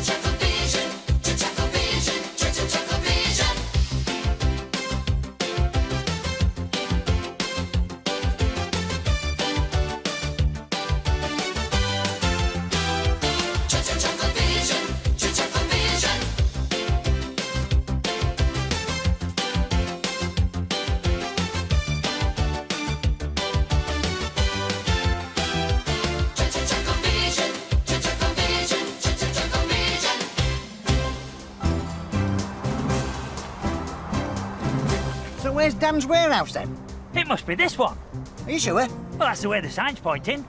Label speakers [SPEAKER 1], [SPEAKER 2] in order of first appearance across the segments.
[SPEAKER 1] ChuckleVision, ChuckleVision, ChuckleVision. ChuckleVision, ChuckleVision. ChuckleVision, ChuckleVision, ChuckleVision.
[SPEAKER 2] So where's Dan's warehouse then?
[SPEAKER 3] It must be this one.
[SPEAKER 2] Are you sure?
[SPEAKER 3] Well, that's the way the sign's pointing.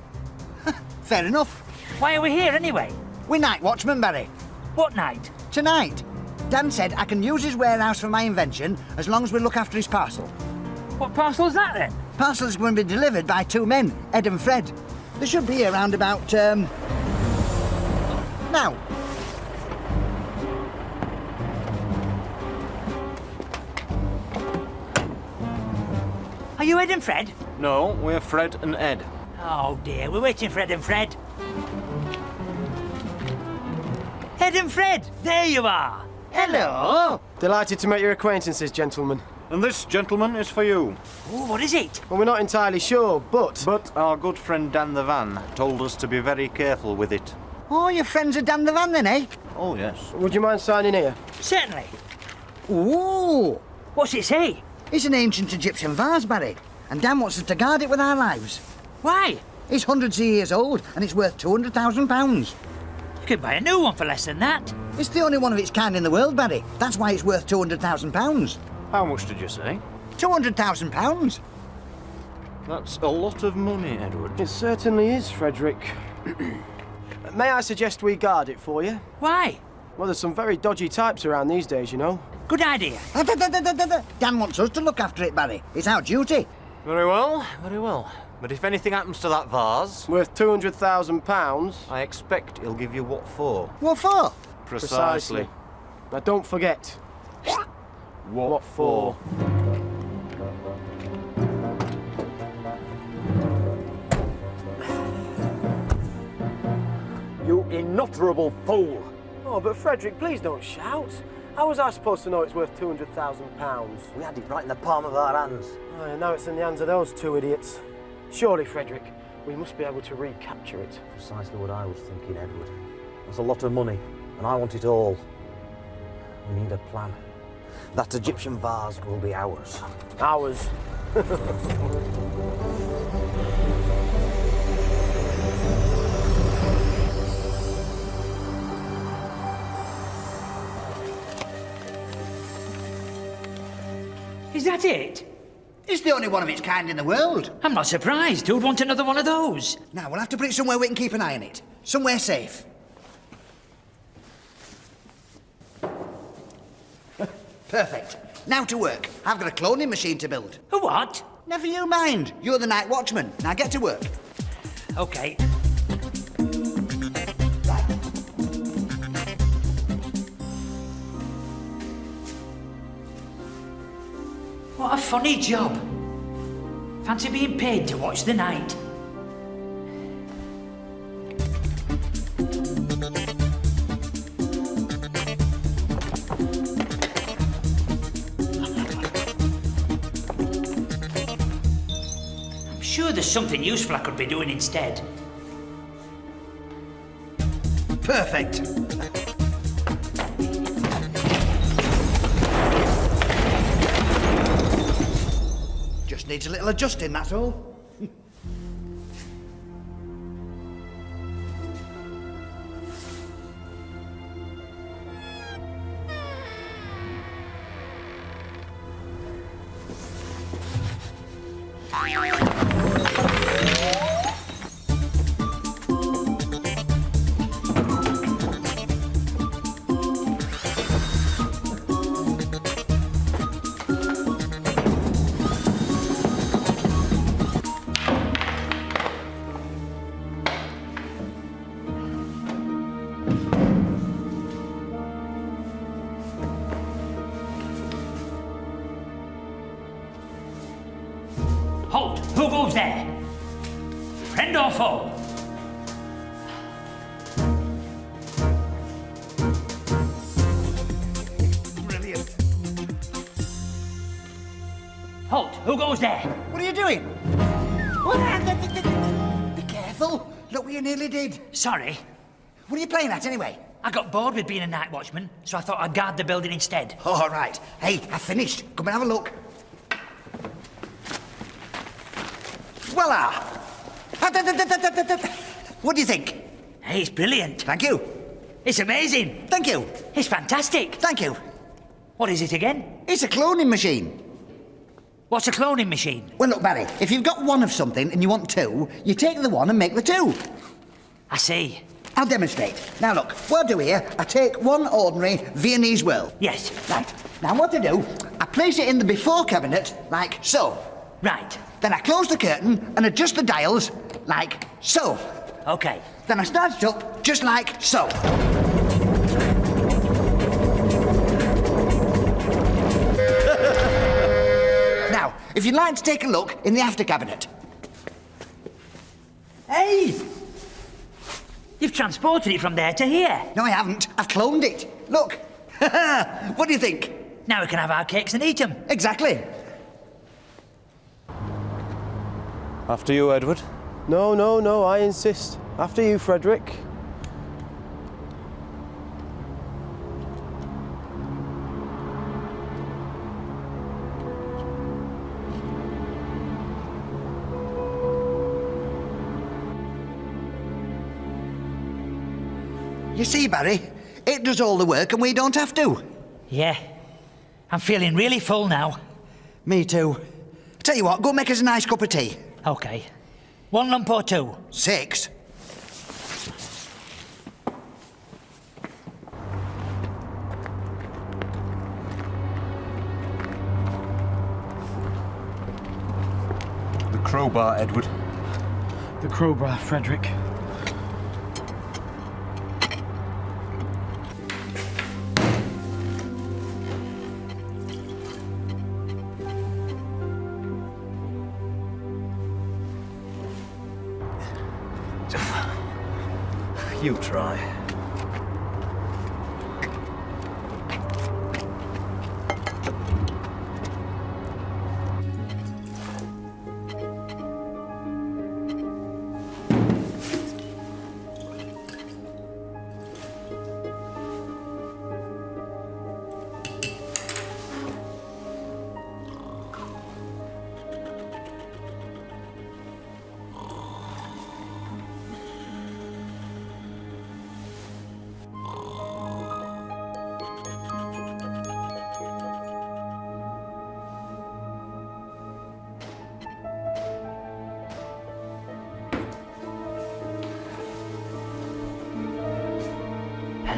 [SPEAKER 2] Fair enough.
[SPEAKER 3] Why are we here anyway?
[SPEAKER 2] We're night watchmen, Barry.
[SPEAKER 3] What night?
[SPEAKER 2] Tonight. Dan said I can use his warehouse for my invention as long as we look after his parcel.
[SPEAKER 3] What parcel's that then?
[SPEAKER 2] Parcel's going to be delivered by two men, Ed and Fred. They should be here around about, now.
[SPEAKER 3] Are you Ed and Fred?
[SPEAKER 4] No, we're Fred and Ed.
[SPEAKER 3] Oh dear, we're waiting for Ed and Fred. Ed and Fred, there you are.
[SPEAKER 2] Hello.
[SPEAKER 5] Delighted to make your acquaintances, gentlemen.
[SPEAKER 4] And this, gentleman, is for you.
[SPEAKER 3] Oh, what is it?
[SPEAKER 5] Well, we're not entirely sure, but...
[SPEAKER 4] But our good friend Dan the Van told us to be very careful with it.
[SPEAKER 2] Oh, your friends are Dan the Van then, eh?
[SPEAKER 4] Oh, yes.
[SPEAKER 5] Would you mind signing here?
[SPEAKER 3] Certainly.
[SPEAKER 2] Ooh.
[SPEAKER 3] What's it say?
[SPEAKER 2] It's an ancient Egyptian vase, Barry. And Dan wants us to guard it with our lives.
[SPEAKER 3] Why?
[SPEAKER 2] It's hundreds of years old and it's worth £200,000.
[SPEAKER 3] You could buy a new one for less than that.
[SPEAKER 2] It's the only one of its kind in the world, Barry. That's why it's worth £200,000.
[SPEAKER 4] How much did you say?
[SPEAKER 2] £200,000.
[SPEAKER 4] That's a lot of money, Edward.
[SPEAKER 5] It certainly is, Frederick. May I suggest we guard it for you?
[SPEAKER 3] Why?
[SPEAKER 5] Well, there's some very dodgy types around these days, you know.
[SPEAKER 3] Good idea.
[SPEAKER 2] Dan wants us to look after it, Barry. It's our duty.
[SPEAKER 4] Very well, very well. But if anything happens to that vase,
[SPEAKER 5] Worth £200,000.
[SPEAKER 4] I expect he'll give you what for.
[SPEAKER 2] What for?
[SPEAKER 4] Precisely.
[SPEAKER 5] Now, don't forget. What for?
[SPEAKER 6] You innoperable fool!
[SPEAKER 5] Oh, but Frederick, please don't shout. How was I supposed to know it's worth £200,000?
[SPEAKER 6] We had it right in the palm of our hands.
[SPEAKER 5] Oh, and now it's in the hands of those two idiots. Surely, Frederick, we must be able to recapture it.
[SPEAKER 6] Precisely what I was thinking, Edward. That's a lot of money, and I want it all. We need a plan. That Egyptian vase will be ours.
[SPEAKER 5] Ours.
[SPEAKER 3] Is that it?
[SPEAKER 2] It's the only one of its kind in the world.
[SPEAKER 3] I'm not surprised. Who'd want another one of those?
[SPEAKER 2] Now, we'll have to put it somewhere we can keep an eye on it. Somewhere safe. Perfect. Now to work. I've got a cloning machine to build.
[SPEAKER 3] A what?
[SPEAKER 2] Never you mind. You're the night watchman. Now get to work.
[SPEAKER 3] Okay. What a funny job. Fancy being paid to watch the night. I'm sure there's something useful I could be doing instead.
[SPEAKER 2] Perfect. Just needs a little adjusting, that's all.
[SPEAKER 3] Halt! Who goes there? Friend or foe? Who goes there?
[SPEAKER 2] What are you doing? Be careful. Look what you nearly did.
[SPEAKER 3] Sorry.
[SPEAKER 2] What are you playing at anyway?
[SPEAKER 3] I got bored with being a night watchman, so I thought I'd guard the building instead.
[SPEAKER 2] All right. Hey, I've finished. Come and have a look. Voila! What do you think?
[SPEAKER 3] Hey, it's brilliant.
[SPEAKER 2] Thank you.
[SPEAKER 3] It's amazing.
[SPEAKER 2] Thank you.
[SPEAKER 3] It's fantastic.
[SPEAKER 2] Thank you.
[SPEAKER 3] What is it again?
[SPEAKER 2] It's a cloning machine.
[SPEAKER 3] What's a cloning machine?
[SPEAKER 2] Well, look, Barry, if you've got one of something and you want two, you take the one and make the two.
[SPEAKER 3] I see.
[SPEAKER 2] I'll demonstrate. Now, look, what I do here, I take one ordinary Viennese whirl.
[SPEAKER 3] Yes.
[SPEAKER 2] Right. Now, what I do, I place it in the before cabinet, like so.
[SPEAKER 3] Right.
[SPEAKER 2] Then I close the curtain and adjust the dials, like so.
[SPEAKER 3] Okay.
[SPEAKER 2] Then I start it up, just like so. Now, if you'd like to take a look in the after cabinet.
[SPEAKER 3] Hey! You've transported it from there to here.
[SPEAKER 2] No, I haven't. I've cloned it. Look. What do you think?
[SPEAKER 3] Now we can have our cakes and eat them.
[SPEAKER 2] Exactly.
[SPEAKER 4] After you, Edward.
[SPEAKER 5] No, I insist. After you, Frederick.
[SPEAKER 2] You see, Barry, it does all the work and we don't have to.
[SPEAKER 3] Yeah. I'm feeling really full now.
[SPEAKER 2] Me too. Tell you what, go make us a nice cup of tea.
[SPEAKER 3] Okay. 1 lump or 2?
[SPEAKER 2] 6.
[SPEAKER 4] The crowbar, Edward.
[SPEAKER 5] The crowbar, Frederick.
[SPEAKER 6] You try.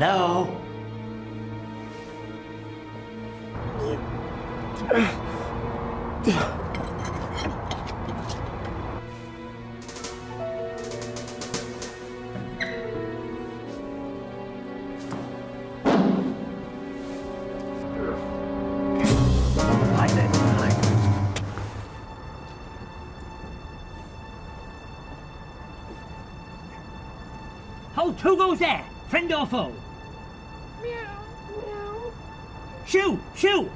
[SPEAKER 3] Hello?
[SPEAKER 6] Right then, right.
[SPEAKER 3] Halt, who goes there? Friend or foe? Shoo! Shoo!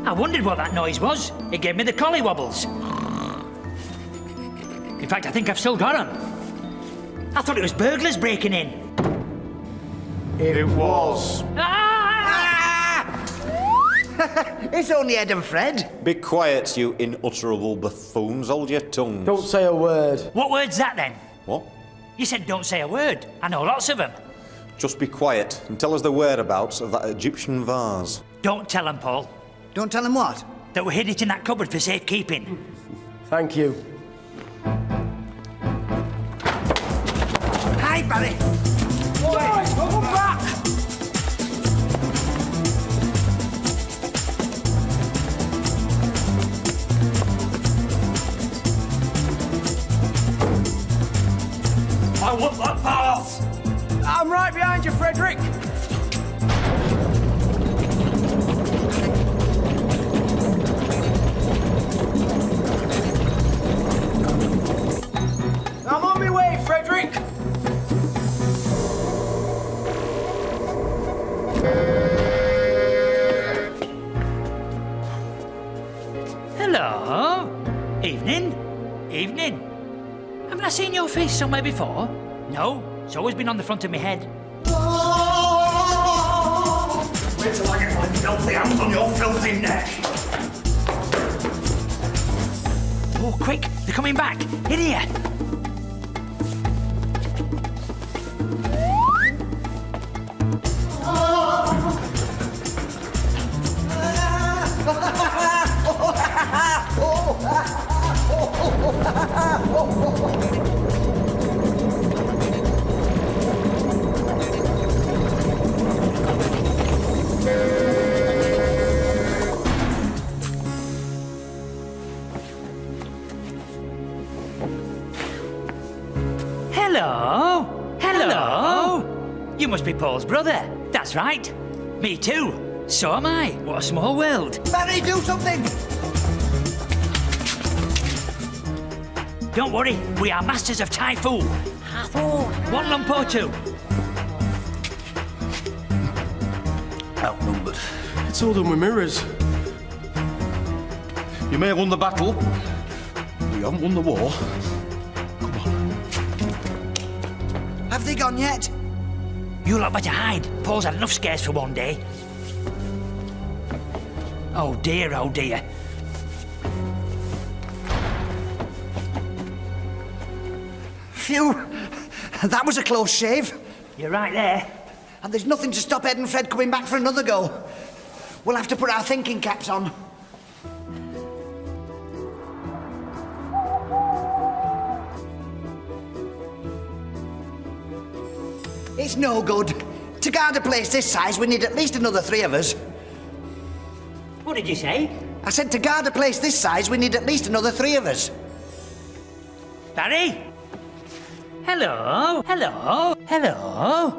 [SPEAKER 3] I wondered what that noise was. It gave me the collie wobbles. In fact, I think I've still got 'em. I thought it was burglars breaking in.
[SPEAKER 4] It was.
[SPEAKER 3] Ah!
[SPEAKER 2] It's only Ed and Fred.
[SPEAKER 7] Be quiet, you inutterable buffoons. Hold your tongues.
[SPEAKER 5] Don't say a word.
[SPEAKER 3] What word's that then?
[SPEAKER 7] What?
[SPEAKER 3] You said don't say a word. I know lots of them.
[SPEAKER 7] Just be quiet and tell us the whereabouts of that Egyptian vase.
[SPEAKER 3] Don't tell them, Paul,
[SPEAKER 2] Don't tell him what?
[SPEAKER 3] that we hid it in that cupboard for safekeeping.
[SPEAKER 5] Thank you.
[SPEAKER 2] Hi, Barry. Boys, come back.
[SPEAKER 3] Oh, what?
[SPEAKER 5] Right behind you, Frederick. I'm on my way, Frederick.
[SPEAKER 3] Hello. Evening. Evening. Haven't I seen your face somewhere before? No, it's always been on the front of my head.
[SPEAKER 8] Wait till I get my filthy hands on your filthy neck.
[SPEAKER 3] Oh, quick, they're coming back. In here. Hello. Hello. You must be Paul's brother. That's right. Me too. So am I. What a small world.
[SPEAKER 2] Barry, do something!
[SPEAKER 3] Don't worry, we are masters of Thai food. One lump or two.
[SPEAKER 8] Outnumbered.
[SPEAKER 5] It's all done with mirrors.
[SPEAKER 8] You may have won the battle, but you haven't won the war. Come on.
[SPEAKER 2] Have they gone yet?
[SPEAKER 3] You lot better hide. Paul's had enough scares for one day. Oh dear, oh dear.
[SPEAKER 2] Phew, that was a close shave.
[SPEAKER 3] You're right there.
[SPEAKER 2] And there's nothing to stop Ed and Fred coming back for another go. We'll have to put our thinking caps on. It's no good. To guard a place this size, we need at least another 3 of us.
[SPEAKER 3] What did you say?
[SPEAKER 2] I said to guard a place this size, we need at least another 3 of us.
[SPEAKER 3] Barry? Hello? Hello? Hello?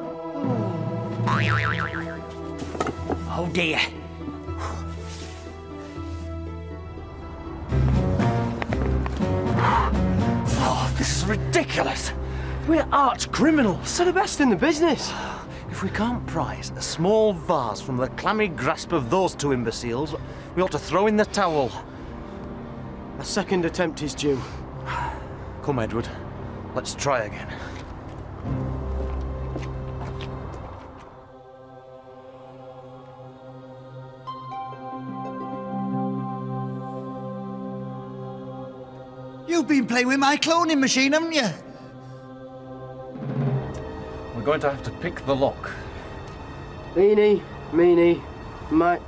[SPEAKER 3] Oh dear.
[SPEAKER 5] Oh, this is ridiculous. We're arch criminals. They're the best in the business.
[SPEAKER 6] If we can't prize a small vase from the clammy grasp of those 2 imbeciles, we ought to throw in the towel.
[SPEAKER 5] A second attempt is due.
[SPEAKER 6] Come, Edward. Let's try again.
[SPEAKER 2] You've been playing with my cloning machine, haven't you?
[SPEAKER 8] We're going to have to pick the lock.
[SPEAKER 5] Eeny, meeny, mite.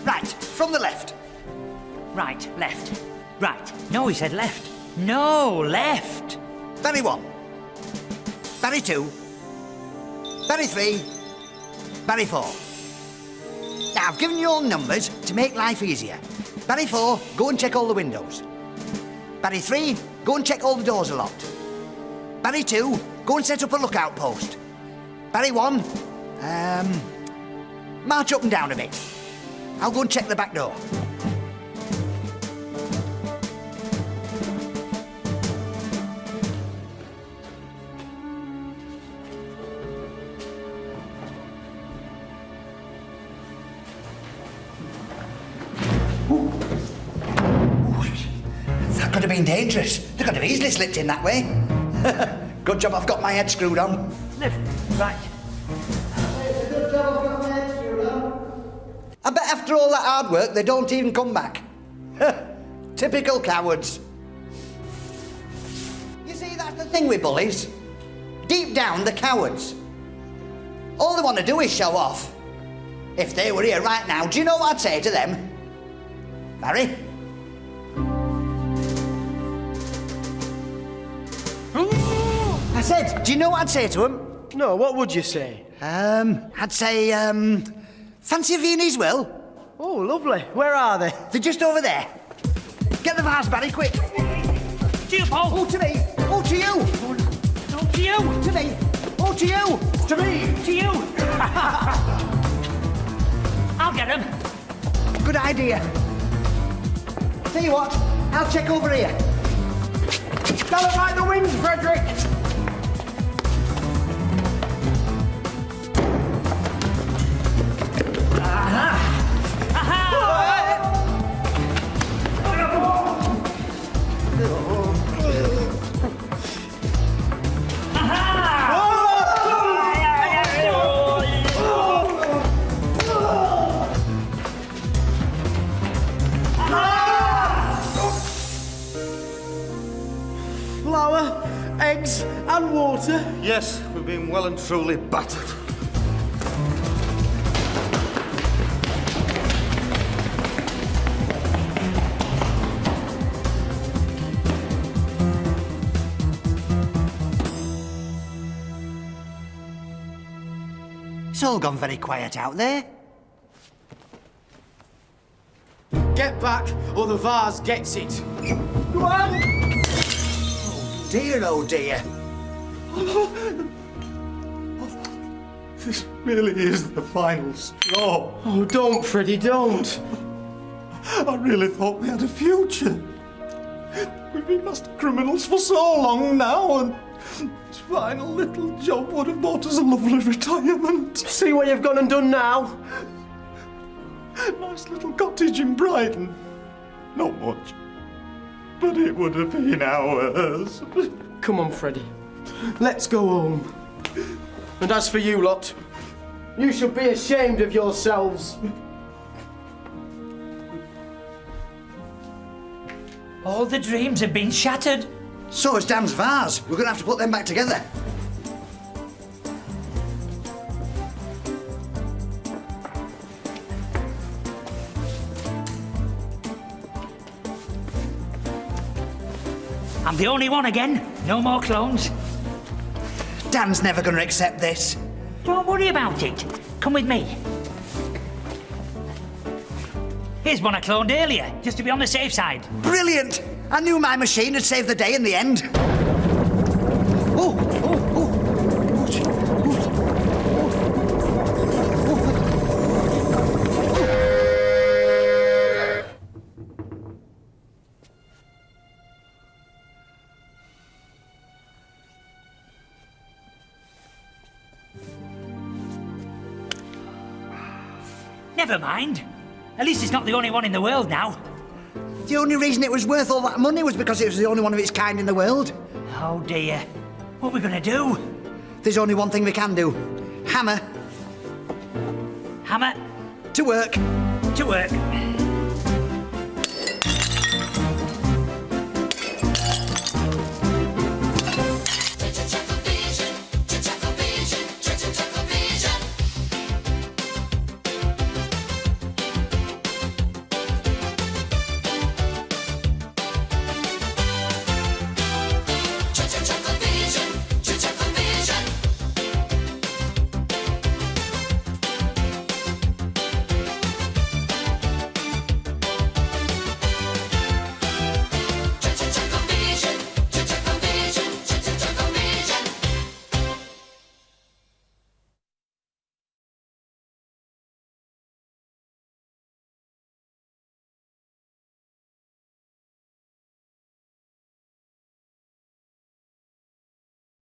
[SPEAKER 2] Right, from the left.
[SPEAKER 3] Right, left. Right. No, he said left. No, left.
[SPEAKER 2] Barry 1. Barry 2. Barry 3. Barry 4. Now, I've given you all numbers to make life easier. Barry 4, go and check all the windows. Barry 3, go and check all the doors are locked. Barry 2, go and set up a lookout post. Barry 1, march up and down a bit. I'll go and check the back door. That could have been dangerous. They could have easily slipped in that way. Good job I've got my head screwed on.
[SPEAKER 3] Left. Right.
[SPEAKER 2] Good job I've got my head screwed on. I bet after all that hard work, they don't even come back. Typical cowards. You see, that's the thing with bullies. Deep down, they're cowards. All they want to do is show off. If they were here right now, do you know what I'd say to them? Barry? I said, do you know what I'd say to him?
[SPEAKER 5] No, what would you say?
[SPEAKER 2] I'd say, fancy a Viennese will?
[SPEAKER 5] Oh, lovely. Where are they?
[SPEAKER 2] They're just over there. Get the vase, Barry, quick.
[SPEAKER 3] To you, Paul.
[SPEAKER 2] Oh, to me. Oh, to you.
[SPEAKER 3] No, to you.
[SPEAKER 2] To me. Oh, to you. To me.
[SPEAKER 3] To you. I'll get him.
[SPEAKER 2] Good idea. Tell you what, I'll check over here.
[SPEAKER 5] Don't fight the winds, Frederick! Flour, eggs, and water.
[SPEAKER 7] Yes, we've been well and truly battered.
[SPEAKER 2] It's all gone very quiet out there.
[SPEAKER 5] Get back, or the vase gets it.
[SPEAKER 2] Go on! Dear, oh dear.
[SPEAKER 7] This really is the final straw.
[SPEAKER 5] Oh, don't, Freddie, don't.
[SPEAKER 7] I really thought we had a future. We've been master criminals for so long now, and this final little job would have bought us a lovely retirement.
[SPEAKER 5] See what you've gone and done now?
[SPEAKER 7] Nice little cottage in Brighton. Not much, but it would have been ours.
[SPEAKER 5] Come on, Freddie. Let's go home. And as for you lot, you should be ashamed of yourselves.
[SPEAKER 3] All the dreams have been shattered.
[SPEAKER 2] So has Dan's vase. We're going to have to put them back together.
[SPEAKER 3] I'm the only one again. No more clones.
[SPEAKER 2] Dan's never going to accept this.
[SPEAKER 3] Don't worry about it. Come with me. Here's one I cloned earlier, just to be on the safe side.
[SPEAKER 2] Brilliant! I knew my machine had saved the day in the end. Oh, oh, oh.
[SPEAKER 3] Never mind. At least it's not the only one in the world now.
[SPEAKER 2] The only reason it was worth all that money was because it was the only one of its kind in the world.
[SPEAKER 3] Oh dear. What are we gonna do?
[SPEAKER 2] There's only one thing we can do. Hammer
[SPEAKER 3] Hammer
[SPEAKER 2] to work.
[SPEAKER 3] to work.